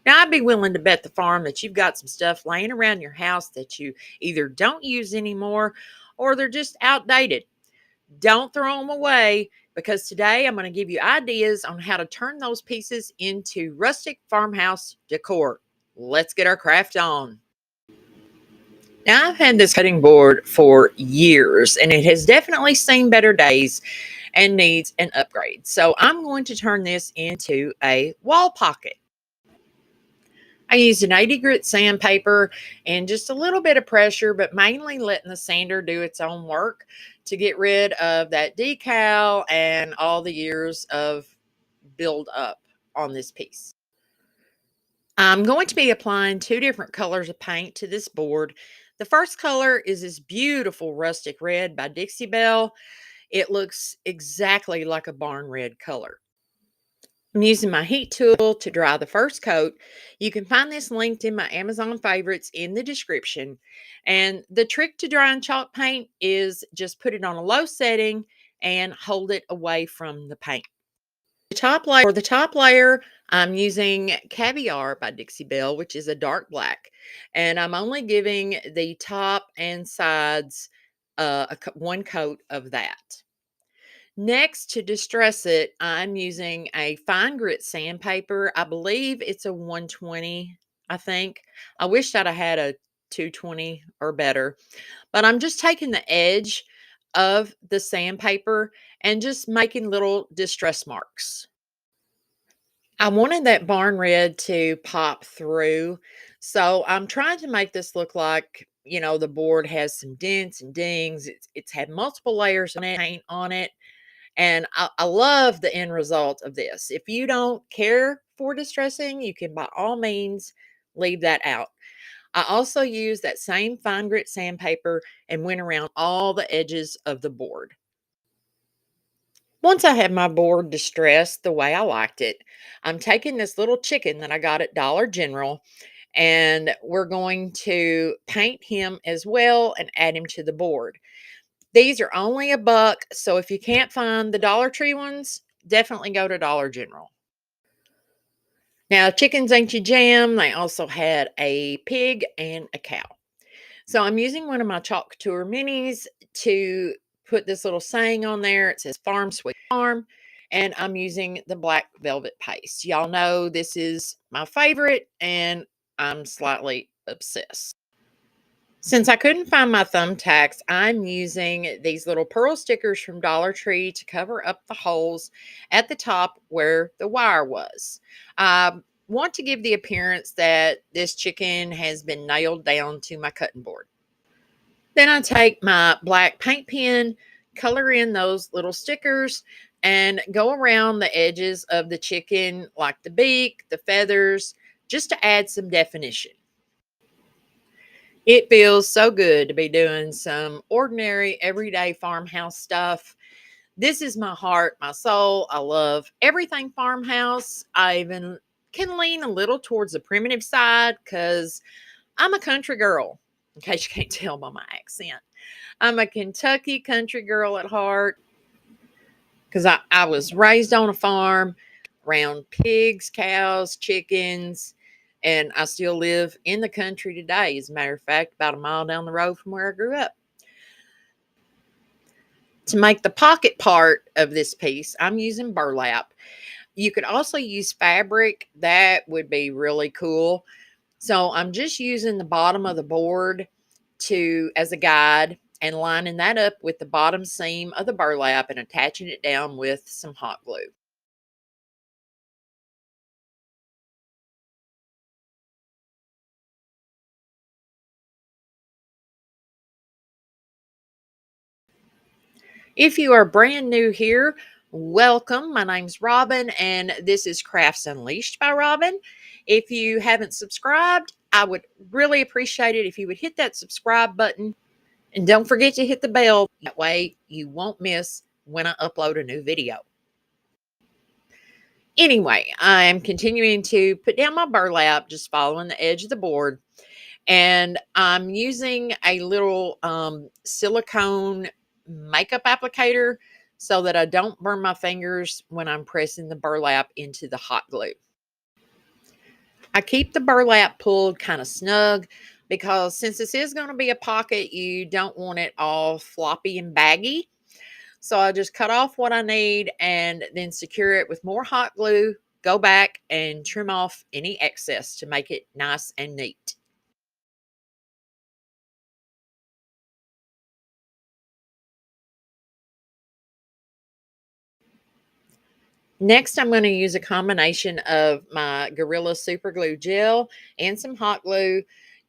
Now, I'd be willing to bet the farm that you've got some stuff laying around your house that you either don't use anymore or they're just outdated. Don't throw them away because today I'm going to give you ideas on how to turn those pieces into rustic farmhouse decor. Let's get our craft on. Now, I've had this cutting board for years and it has definitely seen better days and needs an upgrade. So I'm going to turn this into a wall pocket. I used an 80 grit sandpaper and just a little bit of pressure, but mainly letting the sander do its own work to get rid of that decal and all the years of build up on this piece. I'm going to be applying two different colors of paint to this board. The first color is this beautiful rustic red by Dixie Belle. It looks exactly like a barn red color. I'm using my heat tool to dry the first coat. You can find this linked in my Amazon favorites in the description. And the trick to drying chalk paint is just put it on a low setting and hold it away from the paint. For the top layer, I'm using Caviar by Dixie Belle, which is a dark black. And I'm only giving the top and sides one coat of that. Next, to distress it, I'm using a fine grit sandpaper. I believe it's a 120, I think. I wish that I had a 220 or better. But I'm just taking the edge of the sandpaper and just making little distress marks. I wanted that barn red to pop through. So I'm trying to make this look like, the board has some dents and dings. It's had multiple layers of paint on it. And I love the end result of this. If you don't care for distressing, you can by all means leave that out. I also used that same fine grit sandpaper and went around all the edges of the board. Once I had my board distressed the way I liked it, I'm taking this little chicken that I got at Dollar General and we're going to paint him as well and add him to the board. These are only $1, so if you can't find the Dollar Tree ones, definitely go to Dollar General. Now, chickens ain't your jam. They also had a pig and a cow. So I'm using one of my Chalk Couture minis to put this little saying on there. It says Farm Sweet Farm, and I'm using the black velvet paste. Y'all know this is my favorite, and I'm slightly obsessed. Since I couldn't find my thumbtacks, I'm using these little pearl stickers from Dollar Tree to cover up the holes at the top where the wire was. I want to give the appearance that this chicken has been nailed down to my cutting board. Then I take my black paint pen, color in those little stickers, and go around the edges of the chicken, like the beak, the feathers, just to add some definition. It feels so good to be doing some ordinary, everyday farmhouse stuff. This is my heart, my soul. I love everything farmhouse. I even can lean a little towards the primitive side because I'm a country girl, in case you can't tell by my accent. I'm a Kentucky country girl at heart because I was raised on a farm around pigs, cows, chickens, and I still live in the country today. As a matter of fact, about a mile down the road from where I grew up. To make the pocket part of this piece, I'm using burlap. You could also use fabric. That would be really cool. So I'm just using the bottom of the board as a guide and lining that up with the bottom seam of the burlap and attaching it down with some hot glue. If you are brand new here, welcome. My name's Robin, and this is Crafts Unleashed by Robin. If you haven't subscribed, I would really appreciate it if you would hit that subscribe button and don't forget to hit the bell. That way you won't miss when I upload a new video. Anyway, I'm continuing to put down my burlap, just following the edge of the board. And I'm using a little silicone makeup applicator so that I don't burn my fingers when I'm pressing the burlap into the hot glue. I keep the burlap pulled kind of snug because since this is going to be a pocket, you don't want it all floppy and baggy. So I just cut off what I need and then secure it with more hot glue, go back and trim off any excess to make it nice and neat. Next, I'm going to use a combination of my Gorilla Super Glue Gel and some hot glue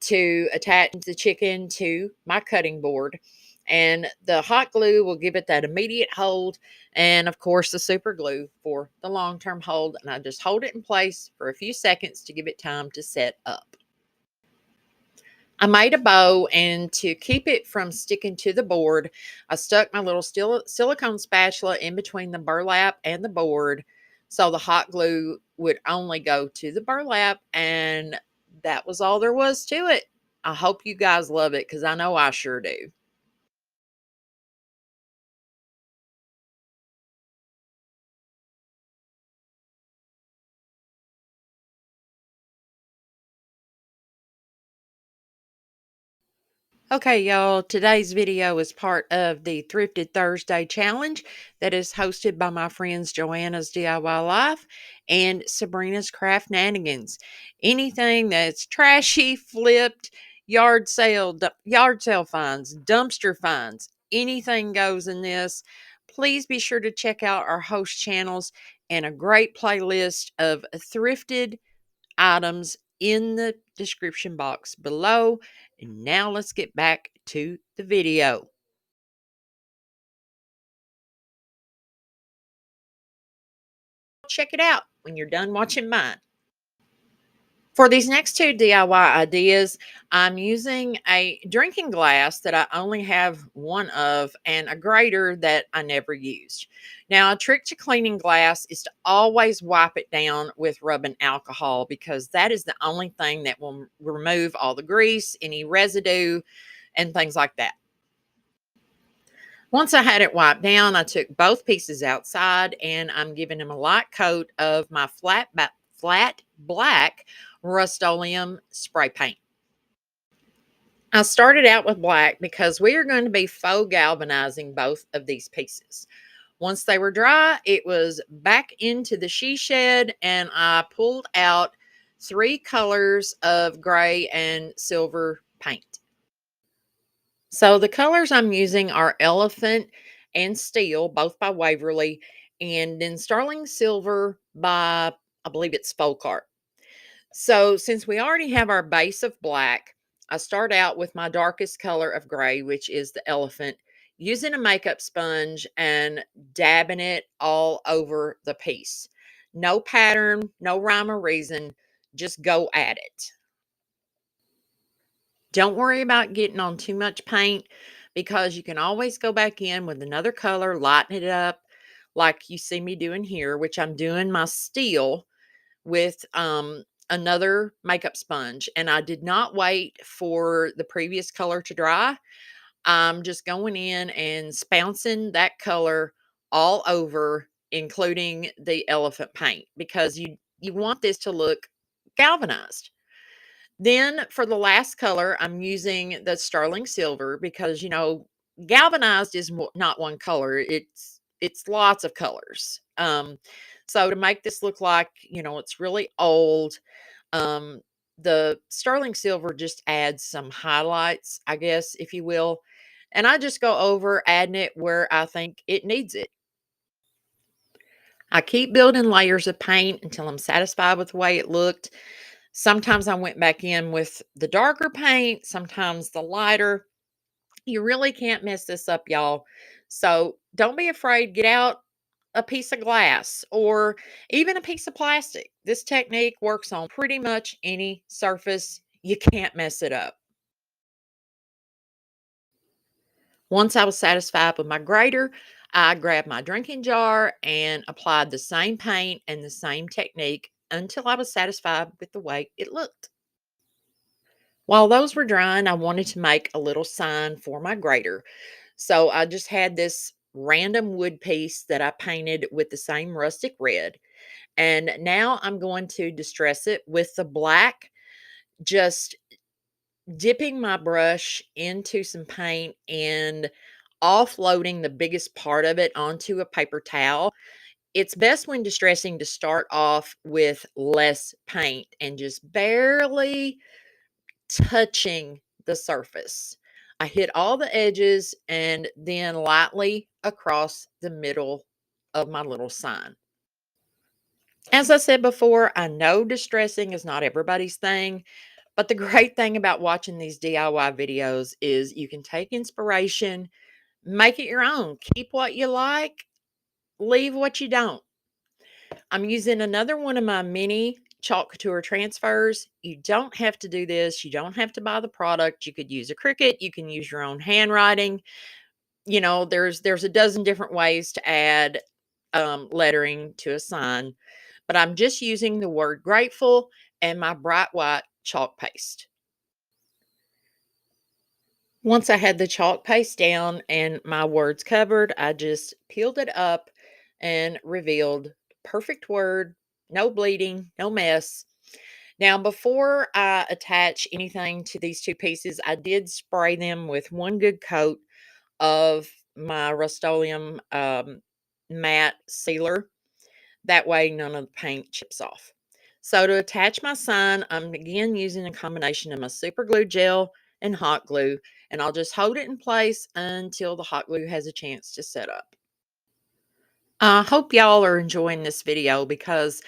to attach the chicken to my cutting board. And the hot glue will give it that immediate hold. And of course, the super glue for the long term hold. And I just hold it in place for a few seconds to give it time to set up. I made a bow, and to keep it from sticking to the board, I stuck my little silicone spatula in between the burlap and the board so the hot glue would only go to the burlap, and that was all there was to it. I hope you guys love it because I know I sure do. Okay, y'all, today's video is part of the Thrifted Thursday challenge that is hosted by my friends Joanna's DIY Life and Sabrina's Craft Nanigans. Anything that's trashy, flipped, yard sale finds, dumpster finds, anything goes in this. Please be sure to check out our host channels and a great playlist of thrifted items in the description box below. And now let's get back to the video. Check it out when you're done watching mine. For these next two DIY ideas, I'm using a drinking glass that I only have one of and a grater that I never used. Now, a trick to cleaning glass is to always wipe it down with rubbing alcohol because that is the only thing that will remove all the grease, any residue, and things like that. Once I had it wiped down, I took both pieces outside and I'm giving them a light coat of my flat black Rust-Oleum spray paint. I started out with black because we are going to be faux galvanizing both of these pieces. Once they were dry, it was back into the she shed and I pulled out 3 colors of gray and silver paint. So the colors I'm using are Elephant and Steel, both by Waverly, and then Sterling Silver by, I believe it's Faux. So since we already have our base of black, I start out with my darkest color of gray, which is the Elephant, using a makeup sponge and dabbing it all over the piece. No pattern, no rhyme or reason, just go at it. Don't worry about getting on too much paint because you can always go back in with another color, lighten it up like you see me doing here, which I'm doing my steel with another makeup sponge. And I did not wait for the previous color to dry. I'm just going in and spouncing that color all over, including the elephant paint, because you want this to look galvanized. Then for the last color, I'm using the sterling silver because, galvanized is not one color. It's lots of colors. So to make this look like, it's really old, um, the sterling silver just adds some highlights, I guess, if you will. And I just go over adding it where I think it needs it. I keep building layers of paint until I'm satisfied with the way it looked. Sometimes I went back in with the darker paint, sometimes the lighter. You really can't mess this up, y'all. So don't be afraid. Get out a piece of glass or even a piece of plastic. This technique works on pretty much any surface. You can't mess it up. Once I was satisfied with my grater, I grabbed my drinking jar and applied the same paint and the same technique until I was satisfied with the way it looked. While those were drying, I wanted to make a little sign for my grater. So I just had this random wood piece that I painted with the same rustic red. And now I'm going to distress it with the black, just dipping my brush into some paint and offloading the biggest part of it onto a paper towel. It's best when distressing to start off with less paint and just barely touching the surface. I hit all the edges and then lightly across the middle of my little sign. As I said before, I know distressing is not everybody's thing, but the great thing about watching these DIY videos is you can take inspiration, make it your own, keep what you like, leave what you don't. I'm using another one of my mini chalk couture transfers. You don't have to do this. You don't have to buy the product. You could use a Cricut. You can use your own handwriting. There's a dozen different ways to add lettering to a sign, but I'm just using the word grateful and my bright white chalk paste. Once I had the chalk paste down and my words covered, I just peeled it up and revealed perfect word, no bleeding, no mess. Now, before I attach anything to these two pieces, I did spray them with one good coat of my Rust-Oleum matte sealer. That way, none of the paint chips off. So to attach my sign, I'm again using a combination of my super glue gel and hot glue, and I'll just hold it in place until the hot glue has a chance to set up. I hope y'all are enjoying this video because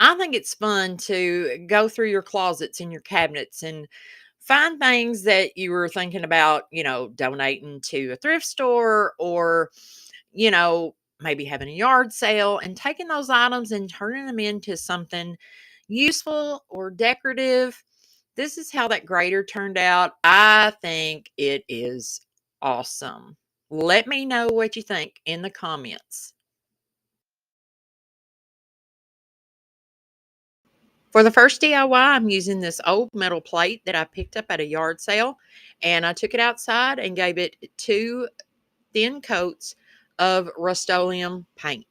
I think it's fun to go through your closets and your cabinets and find things that you were thinking about, donating to a thrift store or, maybe having a yard sale and taking those items and turning them into something useful or decorative. This is how that grater turned out. I think it is awesome. Let me know what you think in the comments. For the first DIY, I'm using this old metal plate that I picked up at a yard sale, and I took it outside and gave it 2 thin coats of Rust-Oleum paint.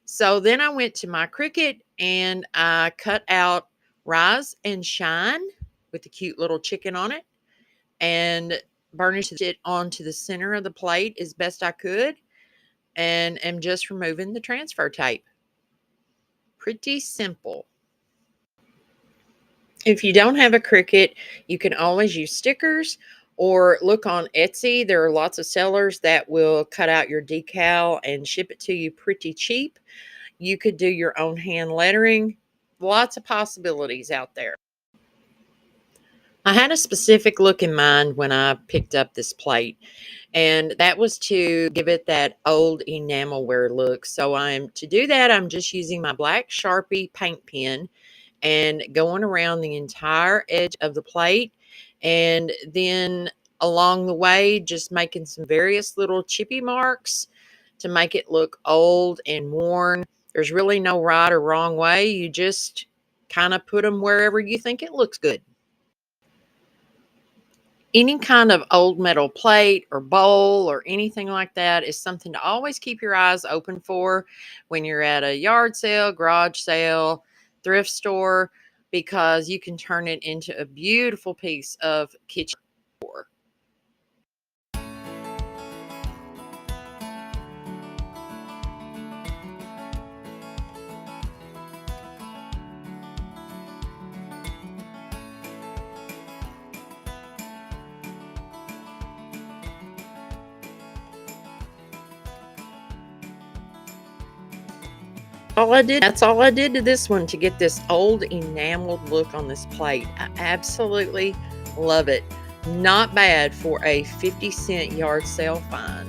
So then I went to my Cricut and I cut out Rise and Shine with the cute little chicken on it and burnished it onto the center of the plate as best I could and am just removing the transfer tape. Pretty simple. If you don't have a Cricut, you can always use stickers or look on Etsy. There are lots of sellers that will cut out your decal and ship it to you pretty cheap. You could do your own hand lettering. Lots of possibilities out there. I had a specific look in mind when I picked up this plate, and that was to give it that old enamelware look. So to do that, I'm just using my black Sharpie paint pen and going around the entire edge of the plate, and then along the way just making some various little chippy marks to make it look old and worn. There's really no right or wrong way. You just kind of put them wherever you think it looks good. Any kind of old metal plate or bowl or anything like that is something to always keep your eyes open for when you're at a yard sale, garage sale, thrift store, because you can turn it into a beautiful piece of kitchen decor. That's all I did to this one to get this old enameled look on this plate. I absolutely love it. Not bad for a 50-cent yard sale find.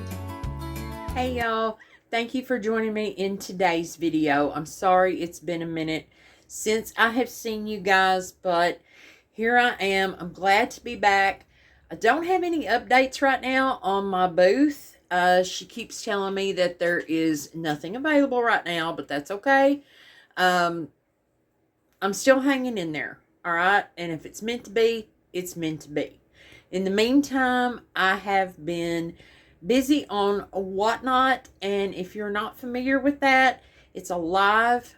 Hey y'all, thank you for joining me in today's video. I'm sorry it's been a minute since I have seen you guys, but here I am. I'm glad to be back. I don't have any updates right now on my booth. She keeps telling me that there is nothing available right now, but that's okay. I'm still hanging in there, all right? And if it's meant to be, it's meant to be. In the meantime, I have been busy on Whatnot, and if you're not familiar with that, it's a live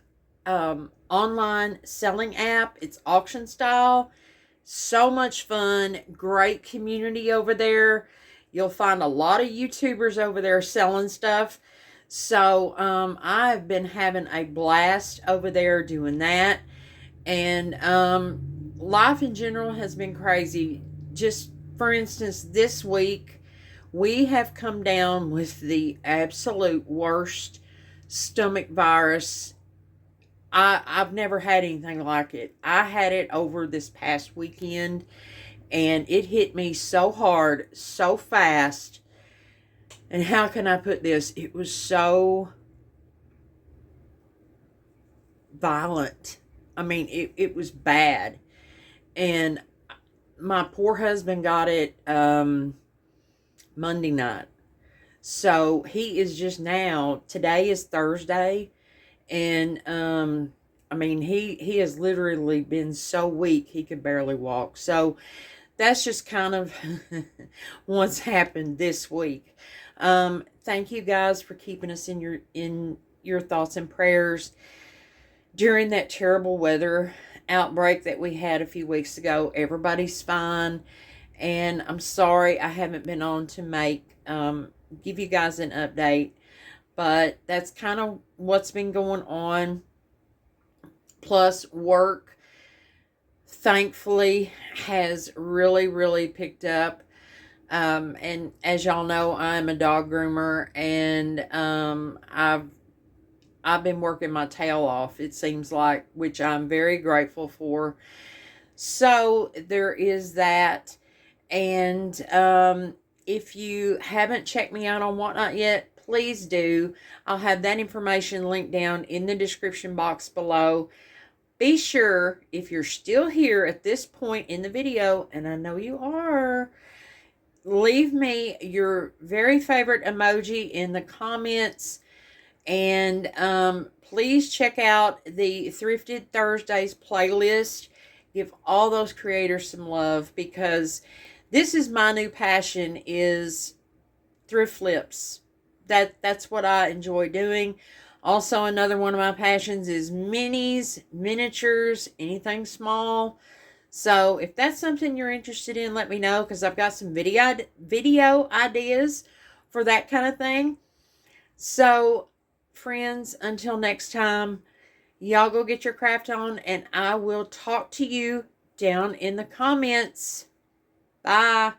online selling app. It's auction style. So much fun. Great community over there. You'll find a lot of YouTubers over there selling stuff. So I've been having a blast over there doing that. And life in general has been crazy. Just for instance, this week we have come down with the absolute worst stomach virus. I've never had anything like it. I had it over this past weekend, and it hit me so hard, so fast. And how can I put this? It was so violent. I mean, it was bad. And my poor husband got it Monday night. So he is just now, today is Thursday. And I mean, he has literally been so weak he could barely walk. So that's just kind of what's happened this week. Thank you guys for keeping us in your thoughts and prayers during that terrible weather outbreak that we had a few weeks ago. Everybody's fine, and I'm sorry I haven't been on to give you guys an update, but that's kind of what's been going on. Plus, work, thankfully, has really picked up. And as y'all know, I'm a dog groomer, and I've been working my tail off, it seems like, which I'm very grateful for. So there is that. And if you haven't checked me out on Whatnot yet, please do. I'll have that information linked down in the description box below. Be sure, if you're still here at this point in the video, and I know you are, leave me your very favorite emoji in the comments. And please check out the Thrifted Thursdays playlist. Give all those creators some love, because this is my new passion, is thrift flips. That's what I enjoy doing. Also, another one of my passions is minis, miniatures, anything small. So if that's something you're interested in, let me know, because I've got some video ideas for that kind of thing. So, friends, until next time, y'all go get your craft on, and I will talk to you down in the comments. Bye.